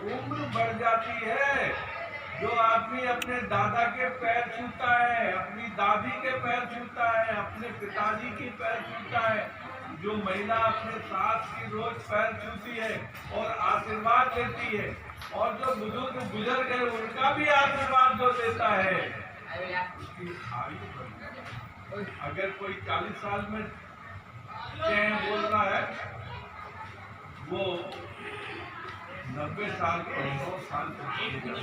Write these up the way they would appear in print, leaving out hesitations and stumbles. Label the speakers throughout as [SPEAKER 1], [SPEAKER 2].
[SPEAKER 1] उम्र बढ़ जाती है। जो आदमी अपने दादा के पैर छूता है, अपनी दादी के पैर छूता है, अपने पिताजी की पैर छूता है, जो महिला अपने सास की रोज पैर छूती है और आशीर्वाद लेती है, और जो बुजुर्ग गुजर गए उनका भी आशीर्वाद जो देता है, उसकी आयु बढ़ जाती है। अगर कोई 40 साल में बोल रहा है, वो 90 साल और 100 साल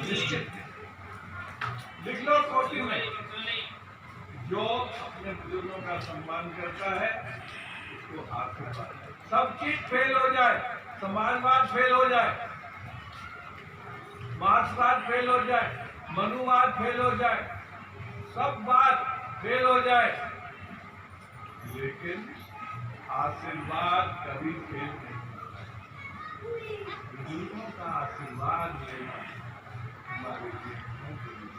[SPEAKER 1] निश्चित। लिख लो कॉपी में, जो अपने बुजुर्गों का सम्मान करता है उसको आशीर्वाद। सब चीज फेल हो जाए, समाजवाद फेल हो जाए, मार्क्सवाद फेल हो जाए, मनुवाद फेल हो जाए, सब बात फेल हो जाए, लेकिन आशीर्वाद कभी फेल नहीं। बुजुर्गों का आशीर्वाद लेना हमारे जीवनों के लिए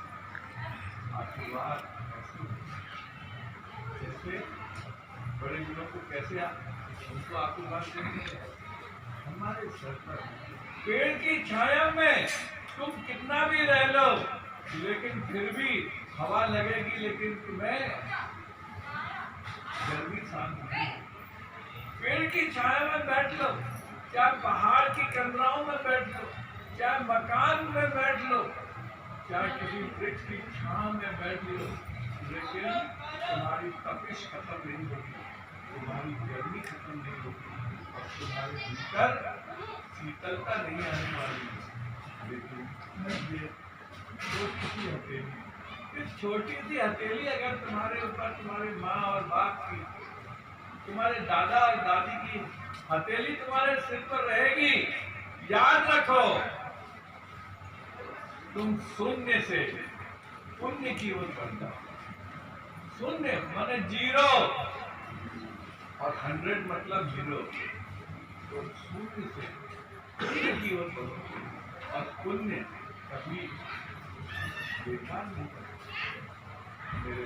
[SPEAKER 1] आशीर्वाद जैसे बड़े लोगों को कैसे उनको आशीर्वाद देंगे। हमारे सर पर पेड़ की छाया में तुम कितना भी रह लो, लेकिन फिर भी हवा लगेगी, लेकिन तुम्हें गर्मी शांत नहीं। पेड़ की छाया में बैठ लो, चाहे पहाड़ की कतराओं में बैठ लो, चाहे मकान में बैठ लो, चाहे किसी वृक्ष की छांव में बैठ लो, लेकिन तुम्हारी तपिश खत्म नहीं होगी, तुम्हारी गर्मी खत्म नहीं होगी, और तुम्हारे भीतर शीतलता नहीं आने वाली। लेकिन ये छोटी हथेली, इस छोटी सी हथेली अगर तुम्हारे ऊपर तुम्हारे माँ और बाप की, तुम्हारे दादा और दादी की हथेली तुम्हारे सिर पर रहेगी, याद रखो तुम शून्य से पुण्य की ओर बढ़ जाओ। शून्य माने 0 और 100 मतलब 0। तो शून्य से पुण्य की ओर बढ़ो, और पुण्य कभी बेकार नहीं करता। मेरे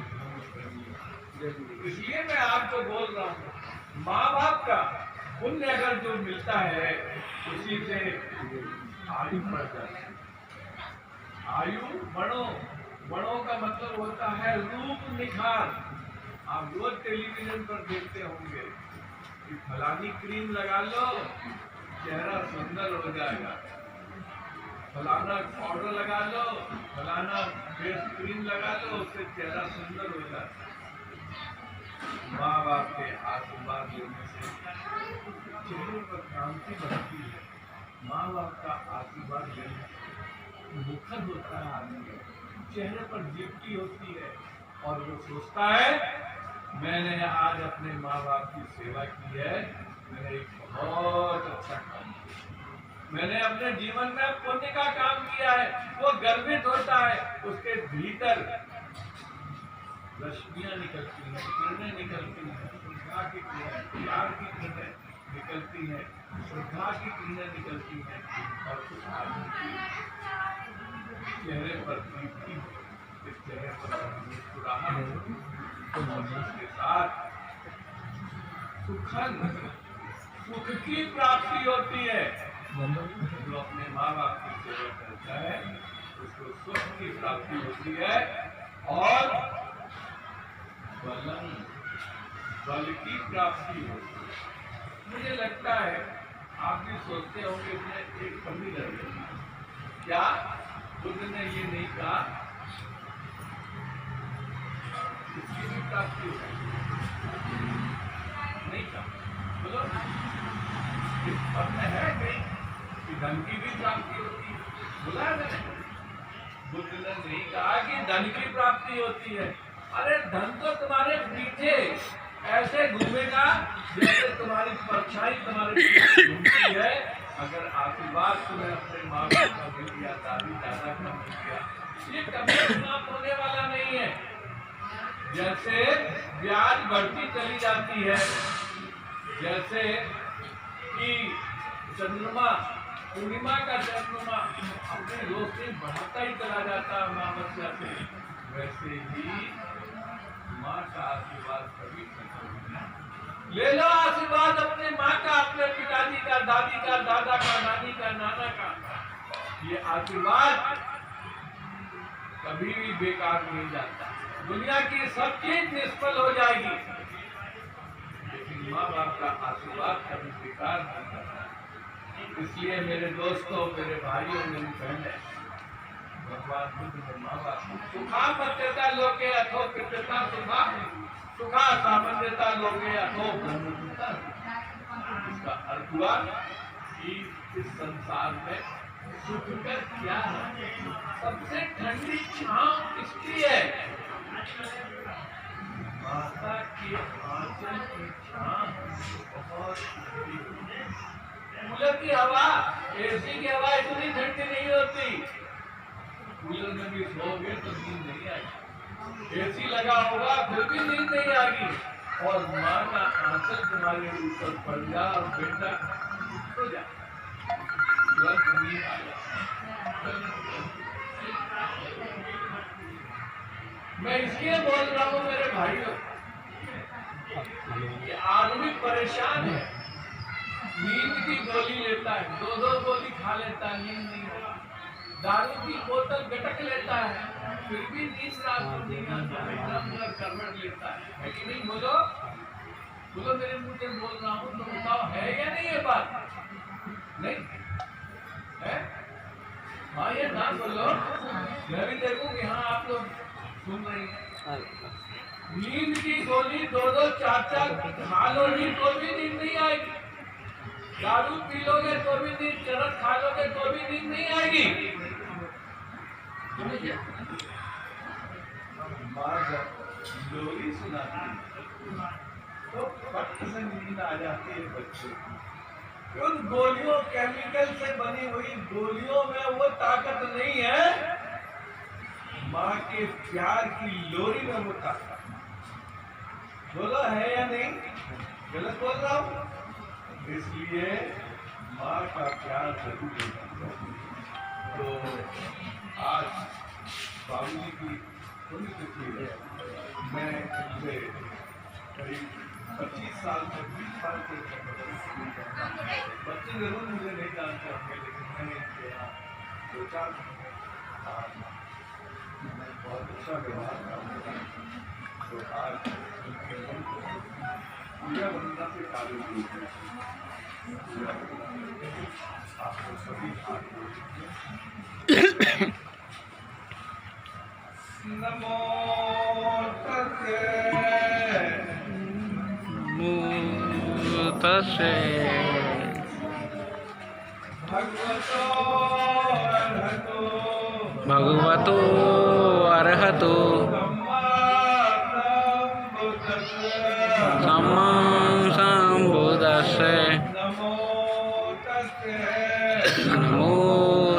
[SPEAKER 1] इसलिए मैं आपको बोल रहा हूँ, माँ बाप का पुण्य अगर जो मिलता है उसी से आयु बढ़ जाती है। आयु बढ़ो, बढ़ो का मतलब होता है रूप निखार। आप रोज टेलीविजन पर देखते होंगे कि फलानी क्रीम लगा लो चेहरा सुंदर हो जाएगा, फलाना पाउडर लगा लो, फलाना फेस क्रीम लगा लो, उससे चेहरा सुंदर हो जाता है। माँ बाप के आशीर्वाद लेने से चेहरे पर क्रांति बढ़ती है। माँ बाप का आशीर्वाद लेने से मुखर होता है आदमी, चेहरे पर दीप्ति होती है, और वो सोचता है मैंने आज अपने माँ बाप की सेवा की है, मैंने एक बहुत अच्छा काम किया, मैंने अपने जीवन में पुण्य का काम किया है। वो गर्वित होता है, उसके भीतर रश्मियां निकलती हैं, किरणें निकलती हैं, श्रद्धा की किरणें, प्यार की किरणें निकलती हैं, श्रद्धा की किरणें निकलती हैं, और उस आदमी के चेहरे पर दीप्ति, इस चेहरे पर मुस्कुराहट के साथ सुख की प्राप्ति होती है। जो अपने माँ बाप की सेवा करता है उसको सुख की प्राप्ति होती है, और बल की प्राप्ति होती है। मुझे लगता है आप भी सोचते होंगे इसमें एक कमी रह गई। क्या बुद्ध ने ये नहीं कहा इसकी भी प्राप्ति होगी? नहीं कहा, बोलो इस पद में है कहीं कि धन की भी प्राप्ति होती है? बोला है मैंने? बुद्ध ने नहीं कहा कि धन की प्राप्ति होती है। अरे धन तो तुम्हारे पीछे ऐसे घूमेगा जैसे तुम्हारी परछाई तुम्हारे पीछे घूमती है। अगर आशीर्वाद तुम्हें अपने माँ बाप का मिल गया, दादी दादा का मिल गया, ये कभी समाप्त होने वाला नहीं है। जैसे ब्याज बढ़ती चली जाती है, जैसे कि चंद्रमा पूर्णिमा का चंद्रमा अपनी रोशनी बढ़ाता ही चला जाता है अमावस्या से, वैसे ही माँ का आशीर्वाद कभी खत्म नहीं। ले लो आशीर्वाद अपने माँ का, अपने पिताजी का, दादी का, दादा का, नानी का, नाना का। ये आशीर्वाद कभी भी बेकार नहीं जाता। दुनिया की सब चीज निष्फल हो जाएगी, लेकिन माँ बाप का आशीर्वाद कभी बेकार नहीं करता। इसलिए मेरे दोस्तों, मेरे भाइयों, मेरी बहनें, भगवान बुद्ध ने माँ बाप सुखा मत्यता लोके अथो कृत्यता सुखा सुखा सामंजता लोके अथो ब्रह्मता। इसका अर्थ हुआ कि इस संसार में सुख का क्या है? सबसे ठंडी छांव किसकी है? माता के आंचल की छांव बहुत ठंडी। कूलर की हवा, एसी की हवा इतनी ठंडी नहीं होती। कूलर में भी सोओगे तो नींद नहीं आएगी, एसी लगा होगा फिर भी नींद नहीं आएगी। और माँ का आंचल तुम्हारे ऊपर पड़ जा और बेटा सो जा, तुरंत नींद आ जा। मैं इसलिए बोल रहा हूँ मेरे भाइयों, ये आदमी परेशान है, नींद की गोली लेता है, 2-2 गोली खा लेता है, नींद नहीं होता। दारू की बोतल गटक लेता है, फिर भी नींद रात को नहीं आता है, इधर करवट लेता है कि नहीं? बोलो बोलो, मेरे मुंह से बोल रहा हूँ तो बताओ, है या नहीं ये बात? नहीं है? हाँ या ना बोलो, मैं भी देखूं कि हाँ आप लोग सुन रही हैं। नींद की गोली 2-2 4-4 खा लो नहीं तो भी नींद नहीं आएगी। दारू पी लोगे तो भी नींद, चरस खा लोगे तो भी नींद नहीं आएगी। माँ जब लोरी सुनाती तो फट से नींद आ जाती है बच्चे। उन गोलियों, केमिकल से बनी हुई गोलियों में वो ताकत नहीं है, माँ के प्यार की लोरी में वो ताकत। बोलो है या नहीं? गलत बोल रहा हूँ? इसलिए माँ का प्यार जरूर होगा। तो आज बाबूजी की थोड़ी तिथि है। मैं इनसे करीब 25 साल से 20 साल से बच्चे जरूर मुझे नहीं जानते होंगे, लेकिन मैंने इनके यहाँ 2-4 मैं बहुत अच्छा व्यवहार करता हूँ। तो आज उनके मन को पूजा वंदना से कार्य की आपको सभी नमो
[SPEAKER 2] तस्से भगवतो अर्हतो सम्मा सम्बुद्धस्से नमो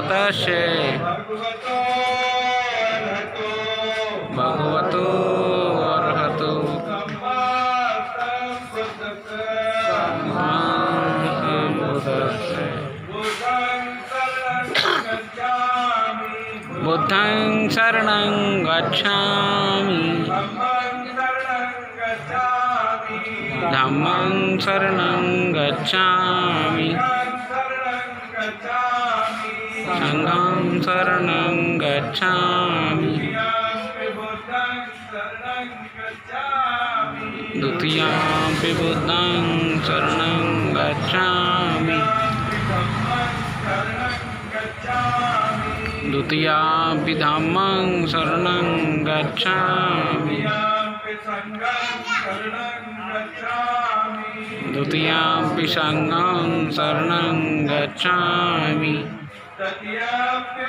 [SPEAKER 2] तस्से भगवतो अर्हतो सम्मा सम्बुद्धस्से बुद्धं शरणं गच्छामि धम्मं शरणं गच्छामि संघं शरणं गच्छामि द्वितीयंपि बुद्धं शरणं गच्छामि द्वितीयंपि धम्मं शरणं गच्छामि द्वितीयंपि संघं शरणं गच्छामि तृतीयंपि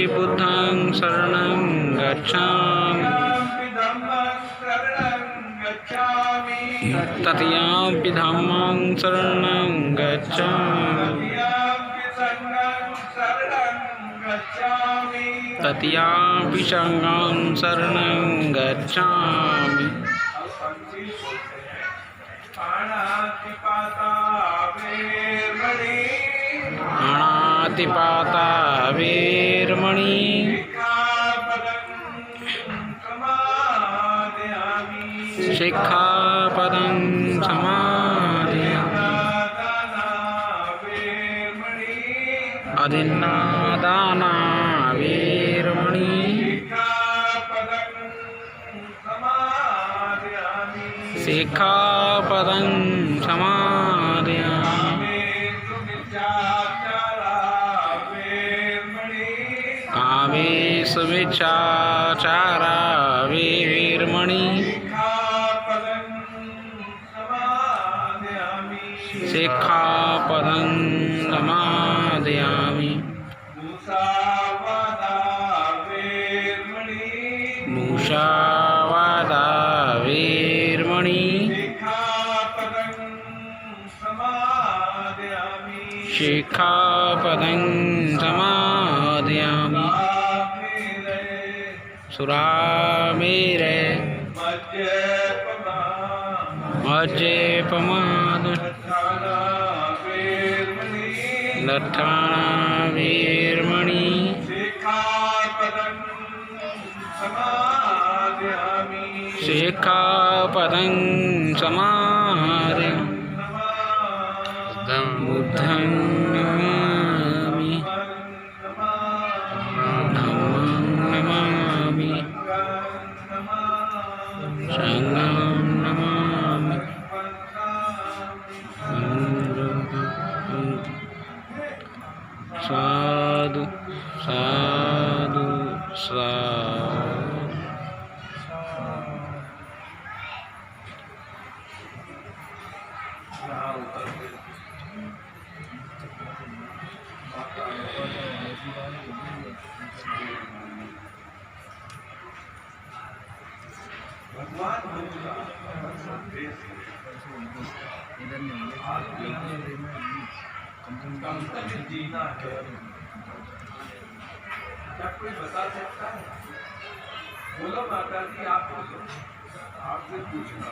[SPEAKER 2] बुद्धं शरणं गच्छामि तृतीयंपि धम्मं शरणं गच्छामि तृतीयंपि संघं शरणं गच्छामि। प्राणातिपाता वेरमणि शिक्षापदं समादयामि अधिन्नादाना वीरमणि
[SPEAKER 1] सिक्खापदं समादयामि
[SPEAKER 2] कामेषु मिथ्याचारा वीरमणि सिक्खापदं समादयामि मुसावादा वीरमणि शिक्षापदं समादयामि सुरामेरे मज्जेपमाद लट्ठाना वीरमणि शिक्षापदं समादयामि बुद्धं नमामि धम्मं नमामि संघं नमामि साधु साधु साधु।
[SPEAKER 1] भगवान बुद्ध का संदेश कब तक जीना है, क्या कोई बता सकता है? बोलो माता जी, आप बोलो, आपसे पूछना,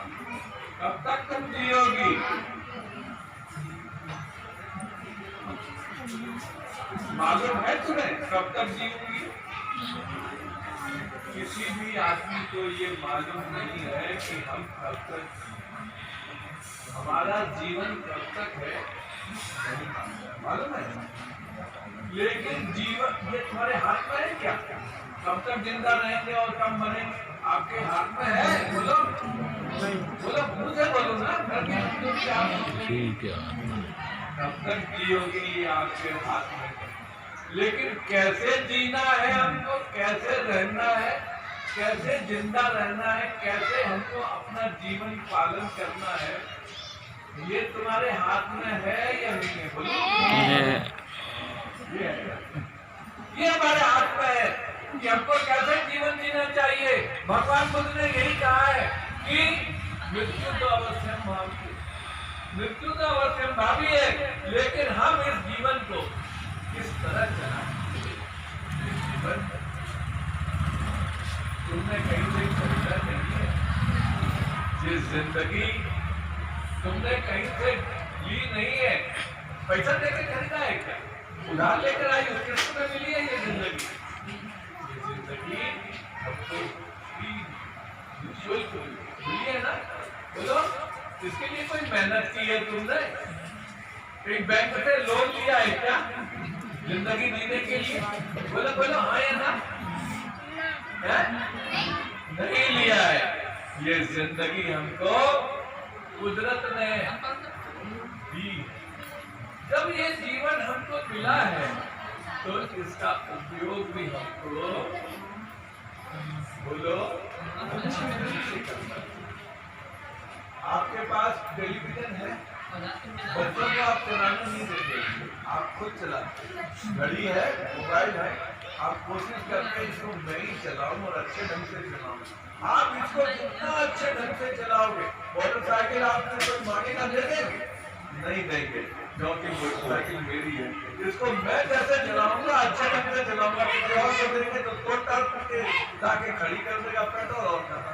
[SPEAKER 1] कब तक तुम जियोगी? मालूम है तुम्हें कब तक जीओगी? किसी भी आदमी को ये मालूम नहीं है कि हम कब तक, हमारा जीवन कब तक है, मालूम है? लेकिन जीवन ये तुम्हारे हाथ में है क्या? कब तक जिंदा रहेंगे और कब मरेंगे आपके हाथ में है? बोलो बोलो, मुझे बोलो ना,
[SPEAKER 2] ठीक है।
[SPEAKER 1] कब तक जियोगे ये आपके हाथ में। लेकिन कैसे जीना है हमको, कैसे रहना है, कैसे जिंदा रहना है, कैसे हमको अपना जीवन पालन करना है, ये तुम्हारे हाथ में है या नहीं है? बोलो। ये हमारे हाथ में है कि हमको कैसे जीवन जीना चाहिए। भगवान बुद्ध ने यही कहा है कि मृत्यु तो अवश्य भावी, मृत्यु तो अवश्य भावी है, लेकिन हम इस जीवन को किस तरह चलाएं? तुमने कहीं से खरीदा नहीं है ये जिंदगी, तुमने कहीं से ली नहीं है, पैसा देकर खरीदा है क्या? उधार लेकर आई, उसके में मिली है ये जिंदगी। ये जिंदगी हमको निःशुल्क मिली है ना? बोलो, इसके लिए कोई मेहनत की है तुमने? एक बैंक से लोन लिया है क्या जिंदगी जीने के लिए? बोलो बोलो, हाँ या ना? नहीं लिया है। ये जिंदगी हमको कुदरत ने दी। जब ये जीवन हमको मिला है तो इसका उपयोग भी हमको, बोलो, आपके पास टेलीविजन है, बच्चों को आप चलाने नहीं देते, आप खुद चलाते। घड़ी है, मोबाइल है, आप कोशिश करते हैं इसको मैं ही चलाऊं और अच्छे ढंग से चलाऊं। आप इसको जितना अच्छे ढंग से चलाओगे, मोटरसाइकिल आपसे कोई मांगेगा दे देंगे? नहीं देंगे, क्योंकि मोटरसाइकिल मेरी है। इसको मैं जैसे चलाऊंगा, अच्छे ढंग से चलाऊंगा, किसी और को देंगे तो तोड़ ताड़ करके लाके खड़ी कर देगा पेट्रोल और करना।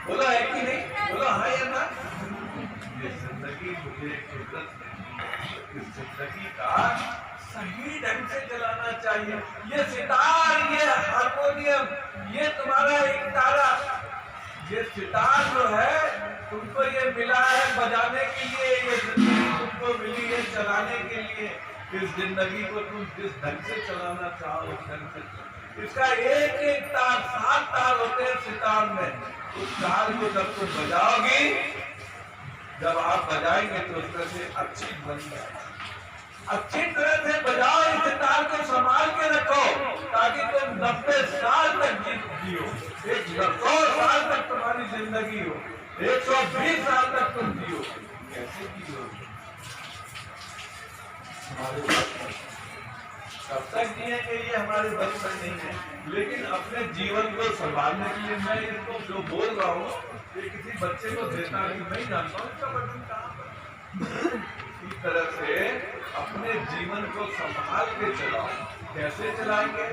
[SPEAKER 1] बोलो है कि नहीं? बोलो हाँ या ना? ये जिंदगी मुझे कुदरत ने, इस जिंदगी का सही ढंग से चलाना चाहिए। ये सितार, ये हारमोनियम, ये तुम्हारा एक तारा, ये सितार जो है तुमको ये मिला है बजाने के लिए, ये जिंदगी तुमको मिली है चलाने के लिए। इस जिंदगी को तुम जिस ढंग से चलाना चाहो उस ढंग से। इसका एक एक तार, 7 तार होते हैं सितार में। उस तार को जब तुम बजाओगी, जब आप बजाएंगे तो उसमें से अच्छी बन जाए। अच्छी तरह से बजाओ, इस सितार को संभाल के रखो ताकि तुम 90 साल तक जियो, 100 साल तक तुम्हारी जिंदगी हो, 120 साल तक तुम जियो। कैसे जियो? हमारे कब तक जिएंगे ये हमारे बस में नहीं है। लेकिन अपने जीवन को संभालने के लिए मैं इसको जो बोल रहा हूँ ये किसी बच्चे को देता नहीं जानता हूँ इसका बटन कहाँ पर। इस तरह से अपने जीवन को संभाल के चलाओ। कैसे चलाएंगे?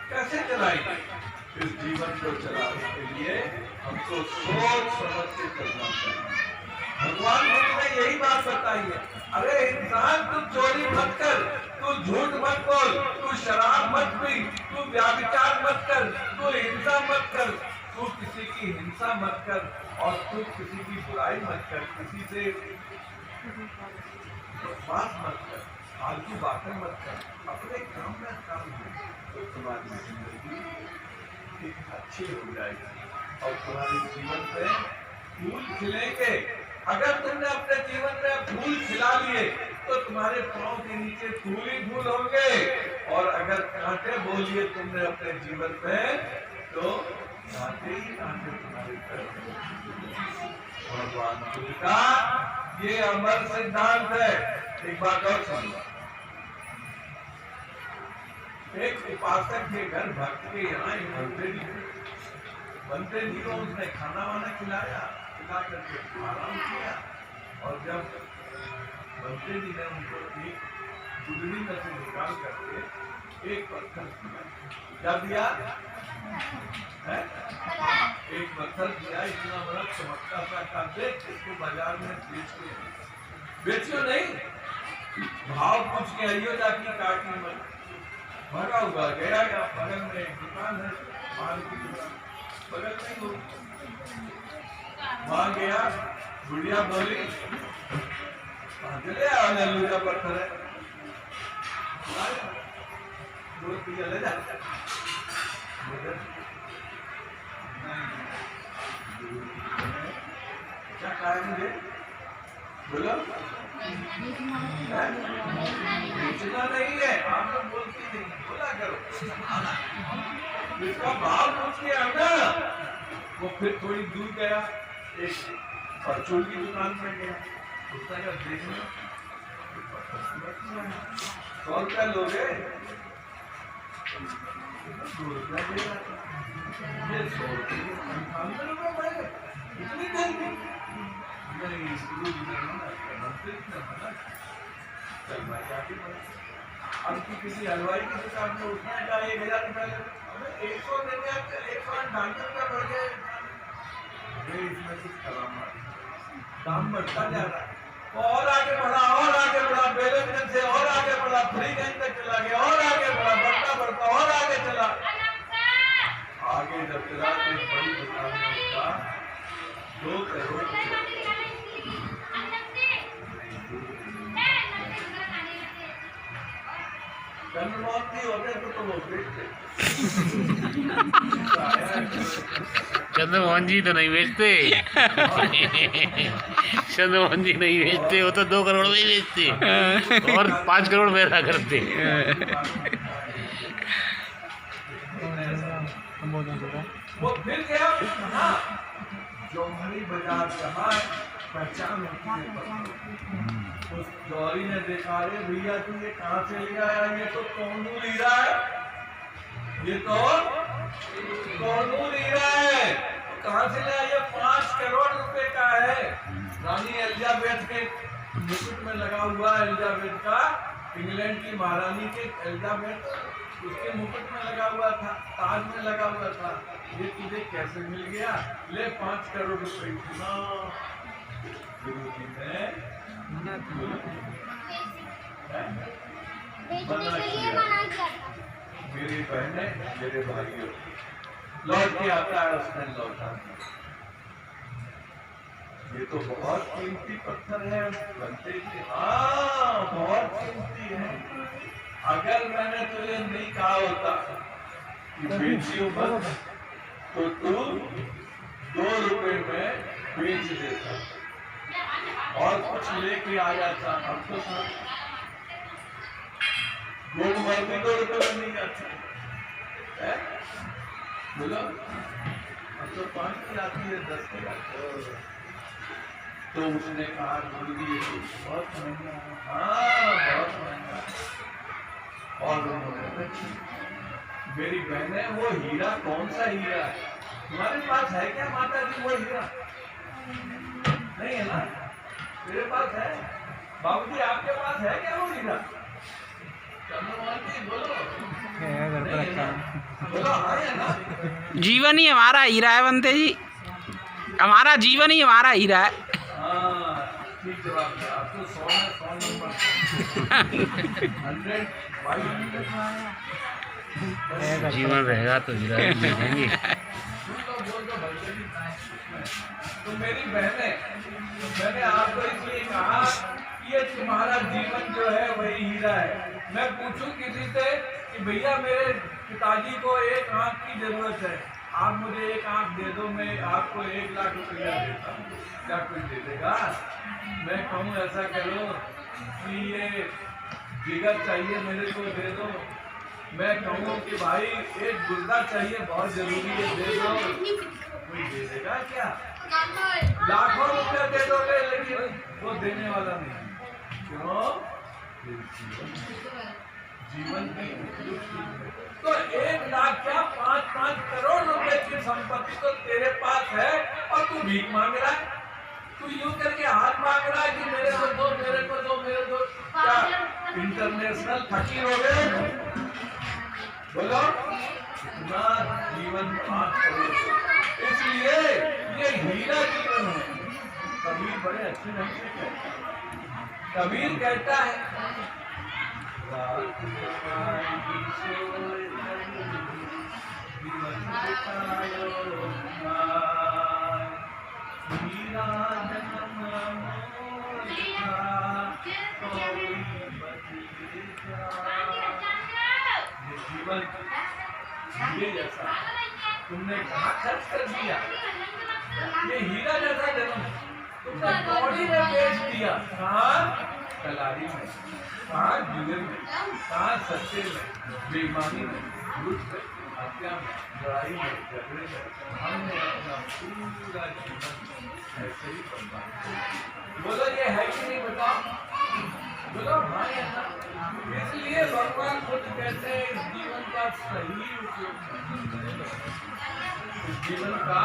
[SPEAKER 1] कैसे चलाएंगे? इस जीवन को चलाने के लिए हमको सोच समझ के चलना चाहिए। भगवान ने यही बात बताई है। अरे इंसान, तू चोरी मत कर, तू झूठ मत बोल, तू शराब मत पी, तू व्याभिचार मत कर, तू हिंसा मत कर, तू किसी की हिंसा मत कर और तू किसी की बुराई मत कर, किसी से बात मत कर, फालतू बातें मत कर, अपने काम में काम हो तो तुम्हारी जिंदगी अच्छी हो जाएगी और तुम्हारे जीवन पे फूल खिलेंगे। अगर तुमने अपने जीवन में फूल खिला लिए तो तुम्हारे पांव के नीचे फूल ही फूल होंगे, और अगर कांटे बो लिए तुमने अपने जीवन में तो कांटे ही कांटे तुम्हारे पैर। भगवान बुद्ध का ये अमर सिद्धांत है। एक बात और सुनो। एक उपासक के घर भक्त के यहाँ बनते नहीं तो उसने खाना वाना खिलाया, खिला करके आराम किया, और जब बनते जी ने उनको एक गुदड़ी में से निकाल करके एक पत्थर दिया। क्या दिया है? एक पत्थर दिया, इतना बड़ा चमकता सा का, देख इसको बाजार में बेचो नहीं, भाव पूछ के आइयो जाके काटने में। भगा हुआ गया या बगल में एक दुकान है, माल की दुकान बगल में ही, वहां गया, बुढ़िया बोली ले आओ, लल्लू का पत्थर है, ले जा। क्या कहा है मुझे? बोलो। बेचना नहीं है, आप लोग बोलती नहीं, बोला करो। इसका भाव पूछ के आना। वो फिर थोड़ी दूर गया, एक परचून की दुकान में गया, उसका जब देखना 100 रुपया लोगे, 2 रुपया देगा, ये 100 रुपये इतनी देंगे नहीं, चल मैं जाके अब किसी हलवाई की दुकान में उसने कहा 1000 रुपये 100 देंगे, 198 रुपया बढ़ गया। इसमें कुछ करामा दाम बढ़ता जा रहा है, और आगे बढ़ा, बेलगंज से और आगे बढ़ा, फ्रीगंज तक चला गया, और आगे बढ़ा, बढ़ता और आगे चला। आगे जब चला तो एक बड़ी दुकान में उसका 2 करोड़ चंद्रमोहन होते तो वो बेचते।
[SPEAKER 2] चंद्रमोहन जी तो नहीं बेचते। चंद्रमोहन जी नहीं बेचते, वो तो 2 करोड़ में ही बेचते और 5 करोड़ पैदा करते।
[SPEAKER 1] वो फिर गया जौहरी बाजार, जहाँ पहचान होती है। उस जौहरी ने देखा, अरे भैया तू ये कहाँ से ले आया? ये तो कोंडूर हीरा है, ये तो कोंडूर हीरा है। कहाँ से ले आया? 5 करोड़ रुपए का है। रानी एलिजाबेथ के मुकुट में लगा हुआ, एलिजाबेथ का, इंग्लैंड की महारानी के एलिजाबेथ, उसके मुकुट में लगा हुआ था, ताज में लगा हुआ था। ये तुझे कैसे मिल गया? ले 5 करोड़ रुपए। गुरु जी ने मेरी बहने, मेरे भाइयों, लौट के आता है, उसने लौटा। ये तो बहुत कीमती पत्थर है। बनते कि हाँ बहुत कीमती है। अगर मैंने तुझे नहीं कहा होता कि बेचियो मत, तो तू 2 रुपए में बेच देता और कुछ लेके आ जाता। अब तो सब गोल्ड मार्क 2 रुपए में नहीं आता है। बोलो अब तो 5 की आती है, 10 की आती है। तो उसने कहा गुरुजी ये बहुत महंगा है। हाँ बहुत महंगा है। और उन्होंने मेरी बहने वो हीरा कौन सा हीरा है तुम्हारे पास है क्या माता जी? वो हीरा नहीं है ना? मेरे पास है। बाबूजी आपके पास है क्या वो हीरा? चंद्रमोहन बोलो बोलो हाँ या ना?
[SPEAKER 3] जीवन ही हमारा हीरा है बनते जी, हमारा जीवन ही हमारा हीरा है।
[SPEAKER 1] ठीक जवाब है। आप तो 100 में 100 नंबर 100
[SPEAKER 2] जीवन रहेगा तो हीरा मिलेंगे।
[SPEAKER 1] तो मेरी बहने, मैंने आपको इसलिए कहा कि ये तुम्हारा जीवन जो है वही हीरा है। मैं पूछूं किसी से कि भैया मेरे पिताजी को एक आंख की जरूरत है, आप मुझे एक आंख दे दो, मैं आपको 1 लाख रुपया देता हूँ, क्या कोई दे देगा? मैं कहूँ ऐसा करो कि ये जिगर चाहिए मेरे को दे दो, मैं कहूँ कि भाई एक गुर्दा चाहिए बहुत जरूरी है दे दो, कोई दे देगा क्या? लाखों रुपया दे दोगे लेकिन वो देने वाला नहीं। क्यों? जीवन की तो 1 लाख क्या 5-5 करोड़ रुपए की संपत्ति तो तेरे पास है और तू भीख मांग रहा है। तू यूं करके हाथ मांग रहा है कि मेरे को दो, मेरे को दो, मेरे को। क्या इंटरनेशनल फकीर हो गए? बोलो ना जीवन 5 करोड़। इसलिए ये हीरा जीवन है। कबीर बड़े अच्छे ढंग से कहता है। कबीर कहता है जीवन ये जैसा तुमने कहाँ खर्च कर दिया, ये हीरा जैसा जन्म तुमने कौड़ी में बेच दिया। कहाँ? कलारी में, कहाँ जुए में, कहाँ सच्चे में, बेईमानी में, झूठ में, हत्या में, लड़ाई में, झगड़े में। हमने अपना पूरा जीवन ऐसे ही बर्बाद किया। बोलो ये है कि नहीं बताओ? बोलो हाँ या ना? इसलिए भगवान खुद कहते हैं इस जीवन का सही उपयोग, इस जीवन का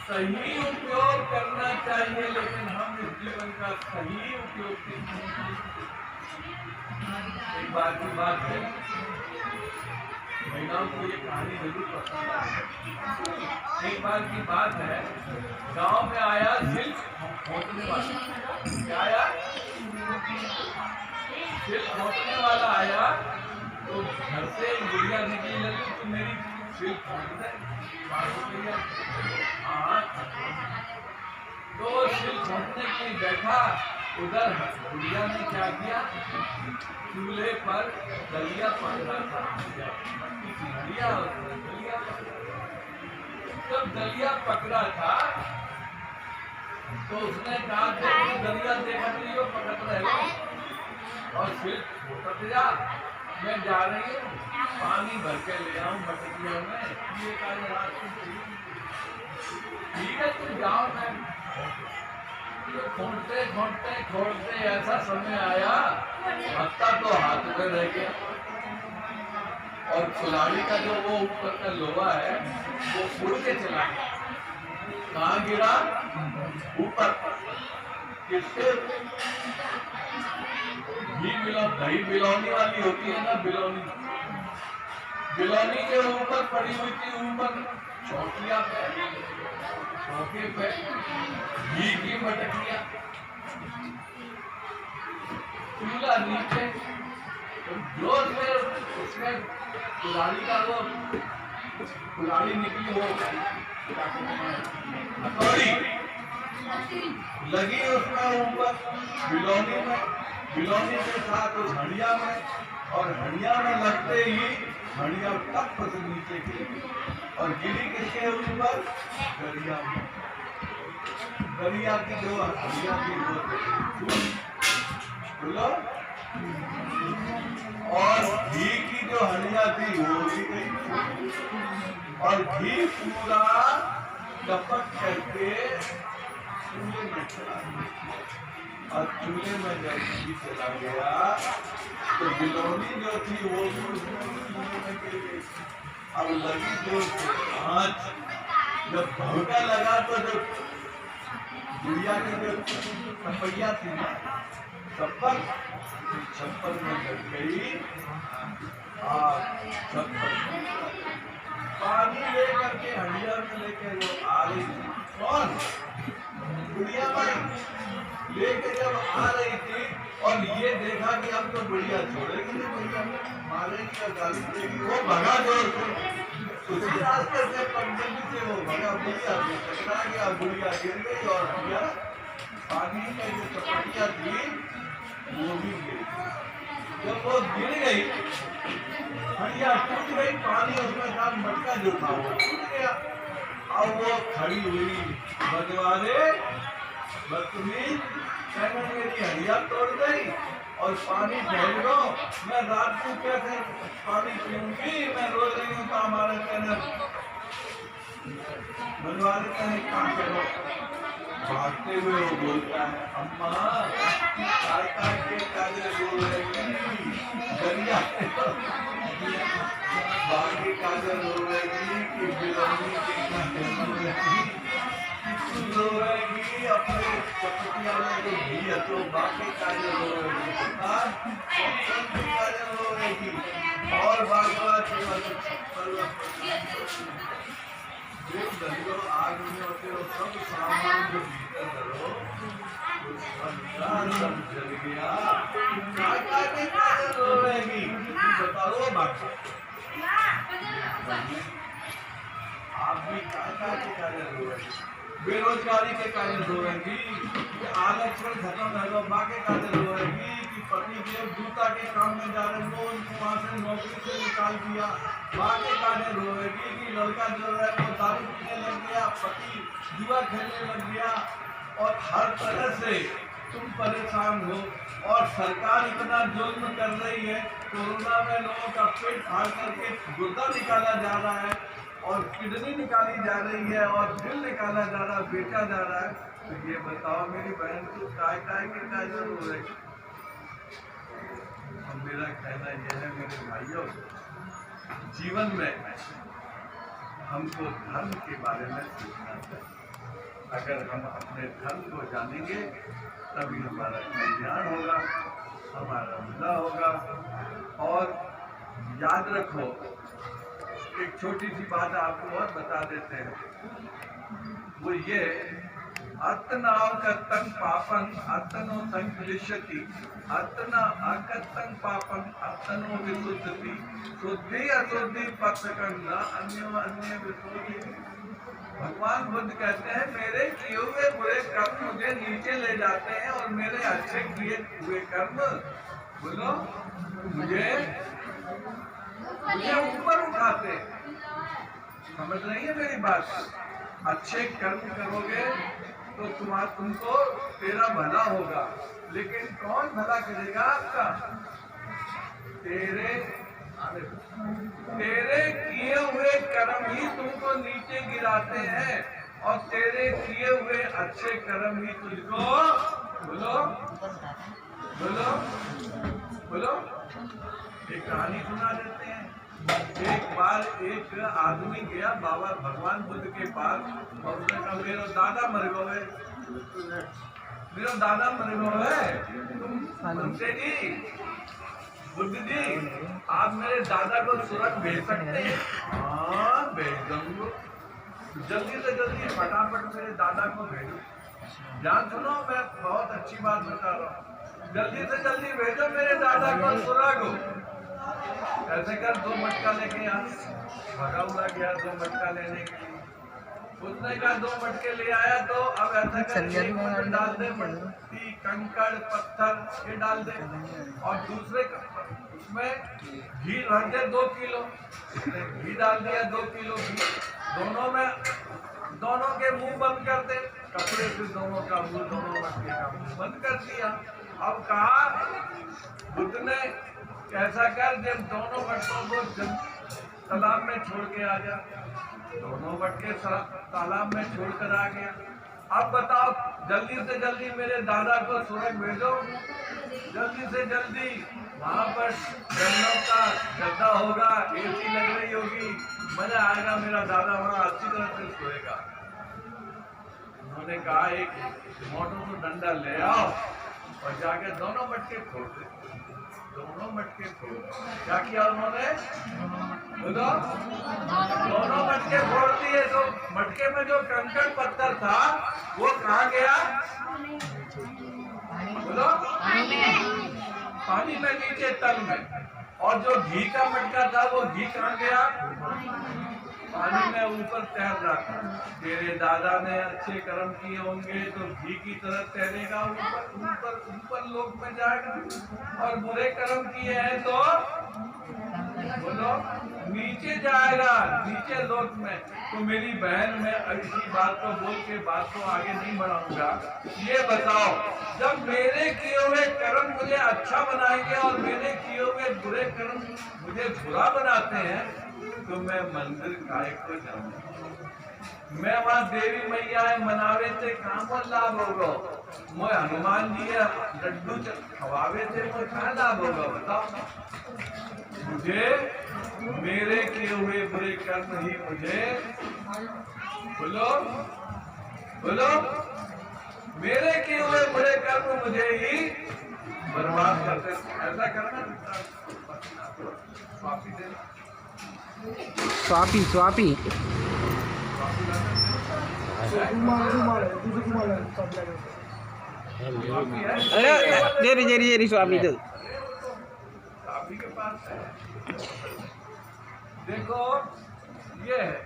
[SPEAKER 1] सही उपयोग करना चाहिए, लेकिन हम इस जीवन का सही उपयोग नहीं करते। एक बार की बात है, महिलाओं को ये कहानी जरूर पसंद है। एक बार की बात है, गांव में आया सिल्क खोदने वाला। क्या आया? सिल्क खोदने वाला आया तो घर से गुड़िया निकली, लगी तो मेरी सिल्क खोद दे। तो सिल्क खोदने के लिए बैठा, उधर गुड़िया ने क्या किया? चूल्हे पर दलिया पकड़ा था। जब दलिया पकड़ा था तो उसने कहा दलिया देखा नहीं हो पकड़ रहे और सिर्फ होता जा, मैं जा रही हूँ पानी भर के ले आऊँ मटकियों में। ये ठीक है तुम जाओ। मैं खोदते खोदते खोदते ऐसा समय आया, हत्ता तो हाथ में रह गया और कुल्हाड़ी का जो वो ऊपर का लोहा है वो उड़ के चला गया। कहाँ गिरा? ऊपर। किसके? दही बिलौनी वाली होती है ना, बिलौनी, बिलौनी के ऊपर पड़ी हुई थी। ऊपर चौकिया पे, चौके पे घी की मटकिया, चूल्हा नीचे, जोर से उसमें कुल्हाड़ी का वो कुल्हाड़ी निकली, वो हथौड़ी लगी उसमें ऊपर बिलोनी के साथ उस हड़िया में, और हड़िया में लगते ही हड़िया टप से नीचे गिरी, और गिरी किसके ऊपर? गरिया में। गरिया की जो हड़िया थी वो बोलो, और घी की जो हड़िया थी वो भी गई, और घी पूरा टपक करके चूल्हे में चला गया। और चूल्हे में जब घी चला गया तो बिलोनी जो थी वो भी उसमें चूल्हे में गिर गई। अब लगी जो आँच, जब भड़का लगा तो जो गुड़िया की जो छपैया थी ना, छप्पर में लग गई आग। पानी लेकर के हंडिया में लेके वो आ रही थी, कौन? गुड़िया माई लेके जब आ रही थी, और ये देखा कि अब तो गुड़िया छोड़ेगी नहीं, गुड़िया मारेगी और गाली देगी, वो भगा जोर से उसी रास्ते से पगडंडी से वो भगा, गुड़िया से टकरा गया, गुड़िया गिर गई, और हंडिया पानी में जो चपटिया थी वो भी गिर गई। जब वो गिर गई हंडिया टूट गई, पानी उसमें था, मटका जो था वो टूट गया। अब वो खड़ी हुई, बदवारे बदतमीज, मैंने मेरी हंडिया तोड़ गई और पानी फेंक दो, मैं रात को कैसे पानी पीऊंगी, मैं रो रही हूँ। तो हमारे कहने बनवाले कहने काम करो, भागते हुए वो बोलता है, अम्मा काय काय के काजे रो रही, गरिया बाकी काजे रो रही कि बिलोनी के काजे रो रही, अपने चपटिया में जो घी है तो बाकी काजे रो रही, काजे रो रही, और बागवा आग में होते हो सब सामान जो भीतर करो सब जल गया, रो रहेगी, बताओ बात। आप भी क्या रो रहेगी? बेरोजगारी के कारण रो रहेगी, आरक्षण खत्म है तो बाकी काजे रो रहेगी, कि पति देव जूता के काम में जा रहे वो उनको वहां से नौकरी से निकाल दिया, बाकी काजे रो रहेगी, कि लड़का जो है वो दारू पीने लग गया, पति जुआ खेलने लग गया, और हर तरह से तुम परेशान हो, और सरकार इतना जुल्म कर रही है, कोरोना में लोगों का पेट फाड़ करके गुर्दा निकाला जा रहा है, और किडनी निकाली जा रही है, और दिल निकाला जा रहा है, बेचा जा रहा है। तो ये बताओ मेरी बहन को काय के क्या जरूर है? और मेरा कहना यह है मेरे भाइयों, जीवन में हमको धर्म के बारे में सोचना चाहिए। अगर हम अपने धर्म को जानेंगे तभी हमारा कल्याण होगा, हमारा भला होगा। और याद रखो, एक छोटी सी बात आपको और बता देते हैं, वो ये, अतनावकतं पापं अतनो संक्लिश्यति, अतना अकतं पापं अतनो विशुद्धति, शुद्धि अशुद्धि पथकं न अन्यो अन्य विशुद्धि। भगवान बुद्ध कहते हैं, मेरे किए हुए बुरे कर्म मुझे नीचे ले जाते हैं, और मेरे अच्छे किए हुए कर्म बोलो मुझे ऊपर उठाते। समझ रही है मेरी बात? अच्छे कर्म करोगे तो तुमको तेरा भला होगा, लेकिन कौन भला करेगा आपका? तेरे किए हुए कर्म ही तुमको नीचे गिराते हैं, और तेरे किए हुए अच्छे कर्म ही तुझको बोलो बोलो बोलो। एक कहानी सुना देते हैं। एक बार एक आदमी गया बाबा भगवान बुद्ध के पास, और उसने कहा, मेरा दादा मर गए, मेरा दादा मर गए, तुम सुनते जी बुद्ध जी आप मेरे दादा को सुरत भेज सकते हैं? हाँ भेज दूंगा, जल्दी से जल्दी फटाफट मेरे दादा को भेजो। ध्यान सुनो, मैं बहुत अच्छी बात बता रहा हूँ, जल्दी से जल्दी भेजो मेरे दादा को सुरग। ऐसे कर 2 मटका लेके यहाँ भगा उड़ा गया 2 मटका लेने के लिए। उसने कहा 2 मटके ले आया, तो अब ऐसा कर एक मटके डाल दे, मट्टी कंकड़ पत्थर ये डाल दे, और दूसरे उसमें घी रख दे 2 किलो। घी डाल दिया 2 किलो घी, दोनों के मुंह बंद कर दे, कपड़े से दोनों का मुंह, दोनों मटके का मुंह बंद कर दिया। अब कहा बुद्ध ने कैसा कर, जब दोनों मटकों को तालाब में छोड़ के आ जा। दोनों मटके तालाब में छोड़कर आ गया। अब बताओ, जल्दी से जल्दी मेरे दादा को स्वर्ग भेजो, जल्दी से जल्दी। वहाँ पर जन्नत का गद्दा होगा, एसी लग रही होगी, मजा आएगा, मेरा दादा वहाँ अच्छी तरह से सोएगा। उन्होंने कहा एक मोटो तो डंडा ले आओ और जाके दोनों मटके फोड़ दे। दोनों मटके फोड़, क्या किया उन्होंने? बोलो, दोनों मटके फोड़ दिए। तो मटके में जो कंकड़ पत्थर था वो कहाँ गया? बोलो, पानी में, नीचे तल में। और जो घी का मटका था वो घी कहाँ गया? पानी में ऊपर तैर रहा था। तेरे दादा ने अच्छे कर्म किए होंगे तो घी की तरह तैरेगा, ऊपर ऊपर ऊपर लोक में जाएगा, और बुरे कर्म किए हैं तो बोलो नीचे जाएगा, नीचे लोक में। तो मेरी बहन, मैं इसी बात को बोल के बात को आगे नहीं बढ़ाऊंगा। ये बताओ, जब मेरे किए हुए कर्म मुझे अच्छा बनाएंगे और मेरे किए हुए बुरे कर्म मुझे बुरा बनाते हैं, तो मैं मंदिर काय को जाऊंगा? मैं वहाँ देवी मैया है मनावे थे, काम लाभ होगा। मैं हनुमान जी है लड्डू खवावे थे, मुझे क्या लाभ होगा? बताओ, मुझे मेरे किए हुए बुरे कर्म ही मुझे, बोलो बोलो, मेरे किए हुए बुरे कर्म मुझे ही बर्बाद करते। ऐसा करना, स्वापी देना,
[SPEAKER 3] स्वापी जेरी जेरी जेरी स्वापी दे।
[SPEAKER 1] स्वापी के पास है। देखो ये है,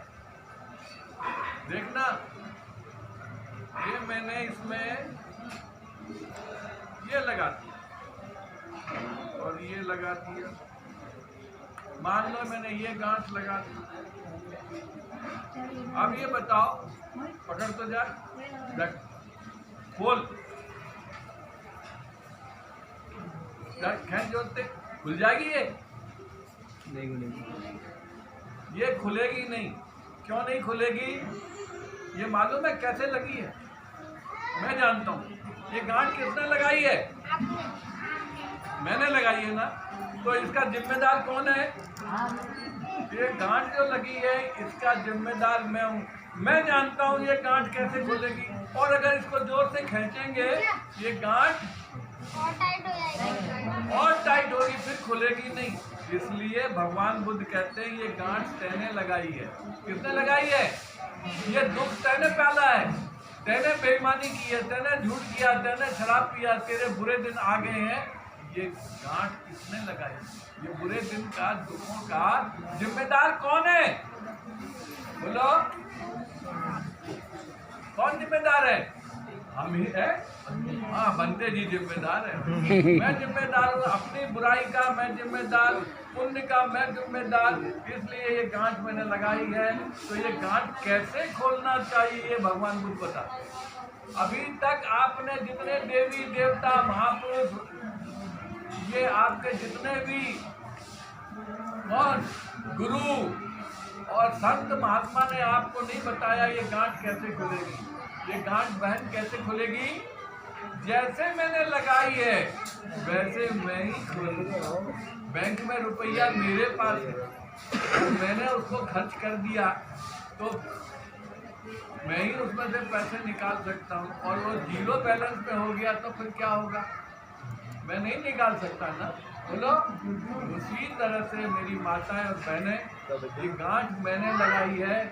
[SPEAKER 1] देखना, ये मैंने इसमें ये लगा दिया और ये लगा दिया। मान लो मैंने ये गांठ लगा दी। अब ये बताओ, पकड़ तो जा, खोल, खींच जोड़ते खुल जाएगी ये खुलेगी नहीं। क्यों नहीं खुलेगी? ये मालूम है कैसे लगी है? मैं जानता हूँ। ये गांठ किसने लगाई है? मैंने लगाई है ना। तो इसका जिम्मेदार कौन है? ये गांठ जो लगी है इसका जिम्मेदार मैं हूँ। मैं जानता हूँ ये गांठ कैसे खुलेगी, और अगर इसको जोर से खींचेंगे ये गांठ और टाइट होगी, फिर खुलेगी नहीं। इसलिए भगवान बुद्ध कहते हैं ये गांठ तैने लगाई है। किसने लगाई है? ये दुख तैने पाला है, तैने बेईमानी की है, तैने झूठ किया, तैने शराब पिया, तेरे बुरे दिन आ गए हैं। ये गांठ किसने लगाई? ये बुरे दिन का, दुखों का जिम्मेदार कौन है? बोलो, कौन जिम्मेदार है? हम ही है। हाँ, बनते जी जिम्मेदार है। मैं जिम्मेदार हूँ अपनी बुराई का, मैं जिम्मेदार, पुण्य का मैं जिम्मेदार। इसलिए ये गांठ मैंने लगाई है। तो ये गांठ कैसे खोलना चाहिए ये भगवान बुद्ध बताते हैं। अभी तक आपने जितने देवी देवता महापुरुष, ये आपके जितने भी कौन गुरु और संत महात्मा ने आपको नहीं बताया ये गांठ कैसे खुलेगी। ये गांठ बहन कैसे खुलेगी? जैसे मैंने लगाई है वैसे मैं ही खोलूंगा। बैंक में रुपया मेरे पास है, मैंने उसको खर्च कर दिया तो मैं ही उसमें से पैसे निकाल सकता हूँ, और वो जीरो बैलेंस में हो गया तो फिर क्या होगा? मैं नहीं निकाल सकता ना। बोलो, उसी तरह से मेरी माताएं और बहनें, ये गांठ मैंने लगाई है,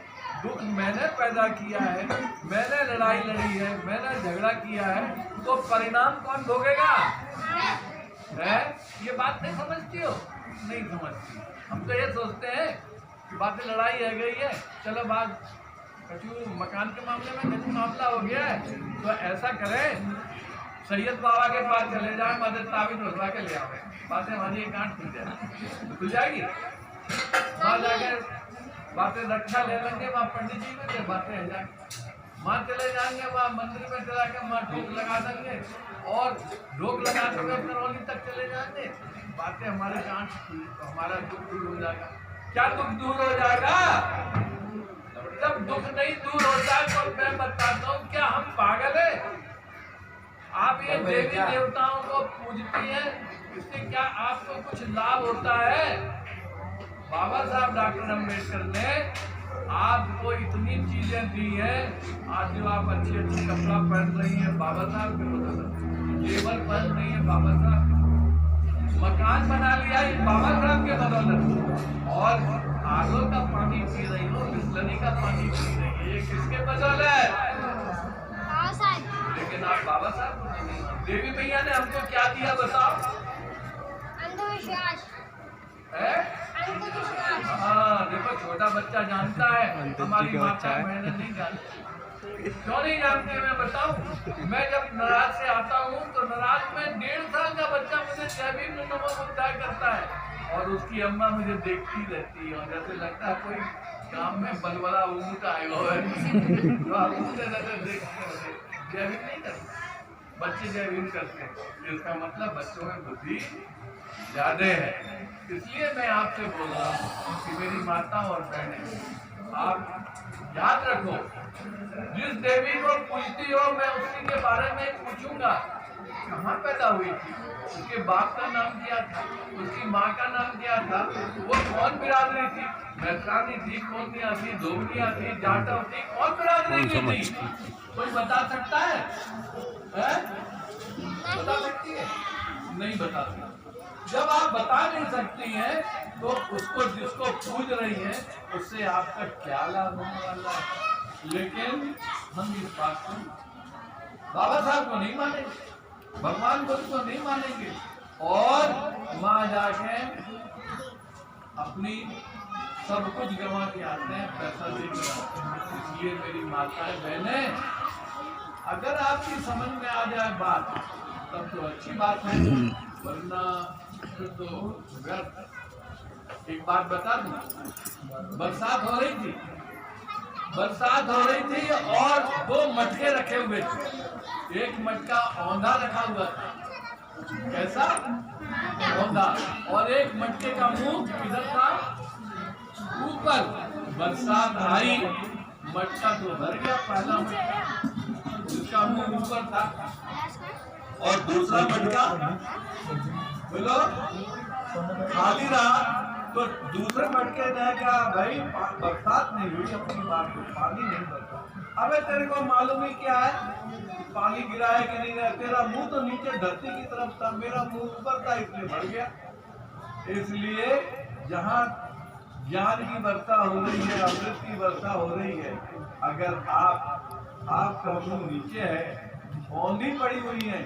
[SPEAKER 1] दुख मैंने पैदा किया है, मैंने लड़ाई लड़ी है, मैंने झगड़ा किया है, तो परिणाम कौन भोगेगा? है? ये बात नहीं समझती हो? नहीं समझती। हम तो ये सोचते हैं कि बातें लड़ाई रह गई है, चलो बात कछु मकान के मामले में कछु मामला हो गया है तो ऐसा करें, सैयद बाबा के पास चले जाए, मदद ताबीज उठवा के ले आवे, बातें हमारी एक गांठ खुल जाए, खुल जाएगी। वहाँ जाके बातें रक्षा ले लेंगे, वहाँ पंडित जी में बातें हो जाएंगी, वहाँ चले जाएंगे, वहाँ मंदिर में चला के वहाँ ढोक लगा देंगे और ढोक लगाते हुए करौली तक चले जाएंगे, बातें हमारे गांठ, हमारा दुख दूर हो जाएगा। क्या दुख दूर हो जाएगा? जब दुख नहीं दूर होता तो मैं बताता हूँ, क्या हम पागल है? आप ये देवी देवताओं को पूजती हैं, इससे क्या आपको कुछ लाभ होता है? बाबा साहब डॉक्टर अम्बेडकर ने आपको इतनी चीजें दी हैं, आज जो आप अच्छी अच्छी कपड़ा पहन रही हैं बाबा साहब के बदौलत, जेवर पहन रही है बाबा साहब, मकान बना लिया है बाबा साहब के बदौलत, और आरओ का पानी पी रही हो, बिस्लरी का पानी पी रही है, ये किसके बदौलत? लेकिन आप बाबा साहब को नहीं मानते। देवी मैया ने हमको क्या दिया बताओ?
[SPEAKER 4] अंधविश्वास
[SPEAKER 1] है? हाँ, देखो छोटा बच्चा जानता है, हमारी माता बहनें नहीं जानती। क्यों नहीं जानते मैं बताऊं? मैं जब नाराज से आता हूँ तो नाराज में 1.5 साल का बच्चा मुझे जय भीम नमो बुद्धाय करता है और उसकी अम्मा मुझे देखती रहती है और जैसे लगता है कोई काम में बलबला ऊँट आया हुआ है तो आप उससे नजर देखते होते, जय भीम नहीं करते, बच्चे जय भीम करते हैं, इसका मतलब बच्चों में बुद्धि ज्यादा है। इसलिए मैं आपसे बोल रहा हूँ कि मेरी माता और बहनें, आप याद रखो, जिस देवी को पूजती हो मैं उसी के बारे में पूछूंगा, कहाँ पैदा हुई थी, उसके बाप का नाम क्या था, उसकी माँ का नाम क्या था, वो कौन बिरादरी थी, मैत्रानी थी, कौनिया थी, धोबनिया थी, जाटव थी, कौन बिरादरी की थी? कोई बता सकता है? बता सकती है? नहीं बता सकती। जब आप बता नहीं सकती हैं तो उसको जिसको पूज रही हैं उससे आपका क्या लाभ होने वाला है? लेकिन हम इस बात को बाबा साहब को नहीं मानेंगे, भगवान बुद्ध को नहीं मानेंगे और वहां जाके अपनी सब कुछ गंवा के आते हैं, पैसा देकर आते हैं। इसलिए मेरी माताएं बहनें, अगर आपकी समझ में आ जाए बात तब तो अच्छी बात है, वरना फिर तो व्यर्थ। एक बात बता दूं, बरसात हो रही थी, बरसात हो रही थी और 2 मटके रखे हुए थे, एक मटका औंधा रखा हुआ था, कैसा औंधा, और एक मटके का मुंह किधर था? ऊपर। बरसात आई, मटका तो भर गया, पहला मटका जिसका मुंह ऊपर था, और दूसरा मटका बोलो खाली रहा। तो दूसरे मटके ने कहा भाई बरसात नहीं हुई, अपनी बात को पानी नहीं बरसा। अबे तेरे को मालूम ही क्या है पानी गिरा है कि नहीं, तेरा मुंह तो नीचे धरती की तरफ था, मेरा मुंह ऊपर था, इसलिए भर गया। इसलिए जहाँ ज्ञान की वर्षा हो रही है, अमृत की वर्षा हो रही है, अगर आपका मुंह नीचे है, औंधी पड़ी हुई है,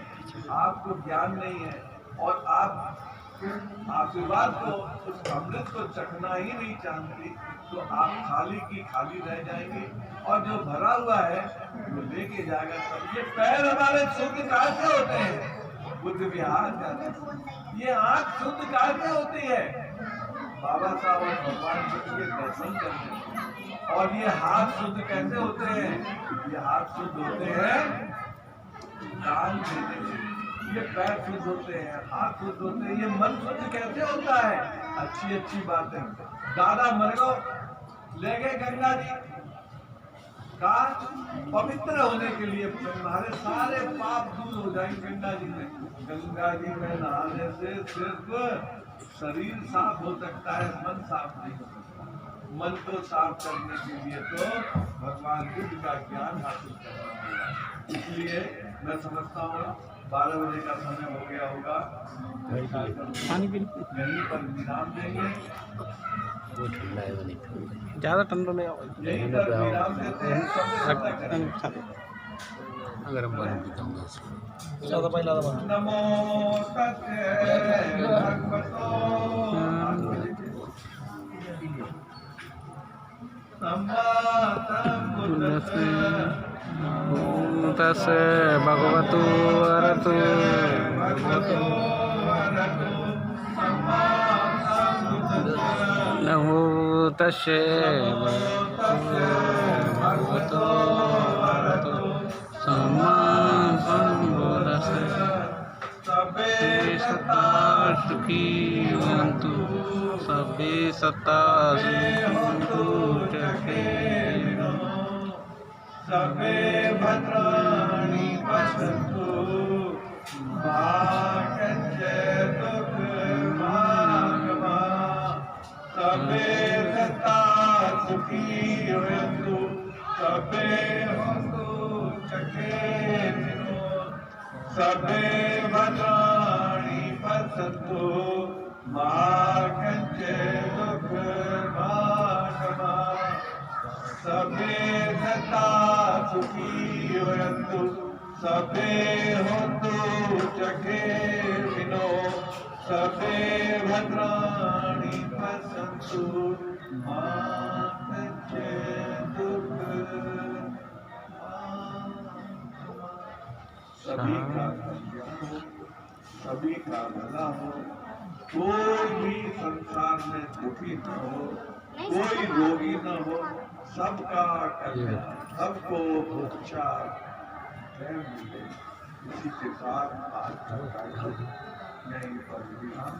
[SPEAKER 1] आपको ज्ञान नहीं है और आप आशीर्वाद को, उस अमृत को चखना ही नहीं चाहती, तो आप खाली की खाली रह जाएंगे और जो भरा हुआ है वो लेके जाएगा। तब ये पैर हमारे शुद्ध कहाँ से होते हैं? बुद्ध विहार जाते हैं। ये आँख शुद्ध कहाँ से होती है? बाबा साहब और भगवान बुद्ध के दर्शन करते हैं। और ये हाथ शुद्ध कैसे होते हैं? ये हाथ शुद्ध होते हैं दान देने से, ये पैर शुद्ध होते हैं, हाथ शुद्ध होते हैं। ये मन शुद्ध कैसे होता है? अच्छी अच्छी बातें। दादा मरगो ले गए गंगा जी का पवित्र होने के लिए, तुम्हारे सारे पाप दूर हो जाएंगे गंगा जी में। गंगा जी में नहाने से सिर्फ शरीर साफ हो सकता है, मन साफ नहीं हो सकता। मन को साफ करने के लिए तो भगवान बुद्ध का ज्ञान हासिल करना होगा। इसलिए मैं समझता हूँ 12 बजे का समय हो गया होगा, यहीं पर विराम देंगे।
[SPEAKER 3] ज़्यादा ठंडा ले आओ,
[SPEAKER 1] यहीं पर विराम देते हैं।
[SPEAKER 2] अगर हम पानी पीता हूँ
[SPEAKER 1] नमो तस्ते भगवतो सम्मा सम्बुद्धस्स
[SPEAKER 3] नमो तस्से भगवतो अरहतो
[SPEAKER 1] भगवतो अरहतो सम्मा सम्बुद्धस्स
[SPEAKER 3] नमो तस्से भगवतो अरहतो सम्मा सम्बुद्धस्स
[SPEAKER 1] सबे
[SPEAKER 3] सत्ता सुखी भवन्तु सबे सत्ता सुखी जगेनो
[SPEAKER 1] सबे भद्राणि पश्यन्तु मा कश्चित् दुःखभाग्मा सबे सत्ता सुखी भवन्तु सबे हन्तु चकेनो सबे भद्राणि पश्यन्तु मा कश्चित् दुःखभाग्मा सबे सदा सुखी भवन्तु सबे हन्तु चकेनो सबे भद्राणि पश्यन्तु मा कश्चित् दुःखभाग्मा सभी का कल्याण हो सभी का भला हो कोई भी संसार में दुखी न हो कोई रोगी न हो सबका कल्याण सबको उपचार इसी के साथ आज का कार्यक्रम यहीं पर विराम